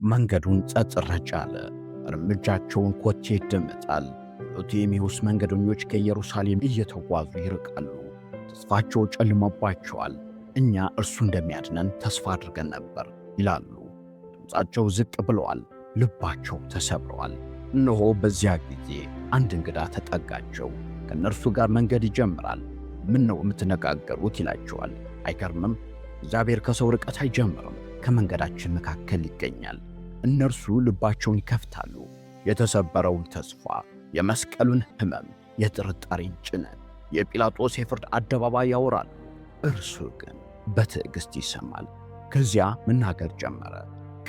መንገዱን ጸጥ ረጭ አለ። እርምጃቸውን ኮቴ ይደመጣል። የኤሜሁስ መንገደኞች ከኢየሩሳሌም እየተጓዙ ይርቃሉ። ተስፋቸው ጨልሞባቸዋል። እኛ እርሱ እንደሚያድነን ተስፋ አድርገን ነበር ይላሉ። ድምፃቸው ዝቅ ብለዋል። ልባቸው ተሰብረዋል። እነሆ በዚያ ጊዜ አንድ እንግዳ ተጠጋቸው። ከእነርሱ ጋር መንገድ ይጀምራል። ምን ነው የምትነጋገሩት? ይላቸዋል። አይገርምም? እግዚአብሔር ከሰው ርቀት አይጀምርም፣ ከመንገዳችን መካከል ይገኛል። እነርሱ ልባቸውን ይከፍታሉ። የተሰበረውን ተስፋ፣ የመስቀሉን ሕመም፣ የጥርጣሬን ጭነት፣ የጲላጦስ የፍርድ አደባባይ ያወራሉ። እርሱ ግን በትዕግሥት ይሰማል። ከዚያ መናገር ጀመረ።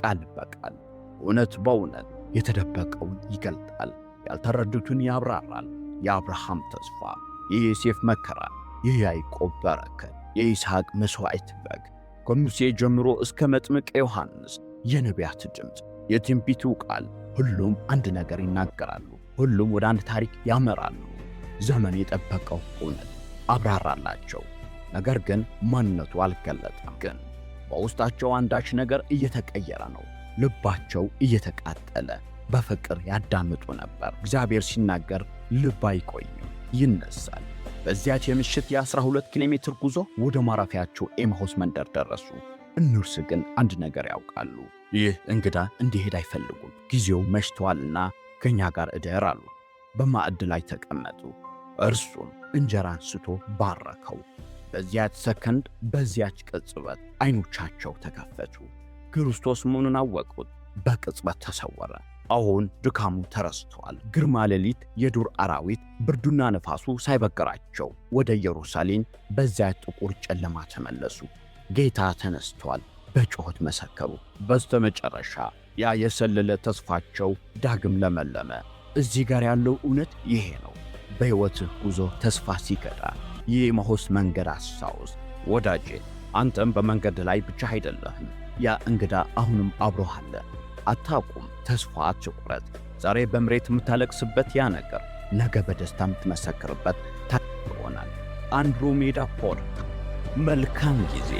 ቃል በቃል እውነት በእውነት የተደበቀውን ይገልጣል። ያልተረዱትን ያብራራል። የአብርሃም ተስፋ፣ የዮሴፍ መከራ፣ የያዕቆብ በረከት፣ የይስሐቅ መሥዋዕት በግ፣ ከሙሴ ጀምሮ እስከ መጥምቀ ዮሐንስ የነቢያት ድምፅ፣ የትንቢቱ ቃል፣ ሁሉም አንድ ነገር ይናገራሉ። ሁሉም ወደ አንድ ታሪክ ያመራሉ። ዘመን የጠበቀው እውነት አብራራላቸው። ነገር ግን ማንነቱ አልገለጠም። ግን በውስጣቸው አንዳች ነገር እየተቀየረ ነው። ልባቸው እየተቃጠለ በፍቅር ያዳምጡ ነበር። እግዚአብሔር ሲናገር ልብ አይቆይም፣ ይነሳል። በዚያች የምሽት የ12 ኪሎ ሜትር ጉዞ ወደ ማረፊያቸው ኤምሆስ መንደር ደረሱ። እነርሱ ግን አንድ ነገር ያውቃሉ። ይህ እንግዳ እንዲሄድ አይፈልጉም። ጊዜው መሽቷልና ከኛ ጋር እደር አሉ። በማዕድ ላይ ተቀመጡ። እርሱም እንጀራ አንስቶ ባረከው። በዚያች ሰከንድ፣ በዚያች ቅጽበት ዓይኖቻቸው ተከፈቱ። ክርስቶስ መሆኑን አወቁት። በቅጽበት ተሰወረ። አሁን ድካሙ ተረስቷል። ግርማ ሌሊት፣ የዱር አራዊት፣ ብርዱና ነፋሱ ሳይበግራቸው ወደ ኢየሩሳሌም በዚያ ጥቁር ጨለማ ተመለሱ። ጌታ ተነስቷል፣ በጩኸት መሰከሩ። በስተመጨረሻ ያ የሰለለ ተስፋቸው ዳግም ለመለመ። እዚህ ጋር ያለው እውነት ይሄ ነው። በሕይወትህ ጉዞ ተስፋ ሲከዳ የኤሜሁስ መንገድ አስታውስ። ወዳጄ፣ አንተም በመንገድ ላይ ብቻ አይደለህም። ያ እንግዳ አሁንም አብሮህ አለ። አታቁም፣ ተስፋ አትቁረጥ። ዛሬ በምሬት የምታለቅስበት ያ ነገር ነገ በደስታ የምትመሰክርበት ታሪክ ይሆናል። አንድሮሜዳ ፖድካስት። መልካም ጊዜ።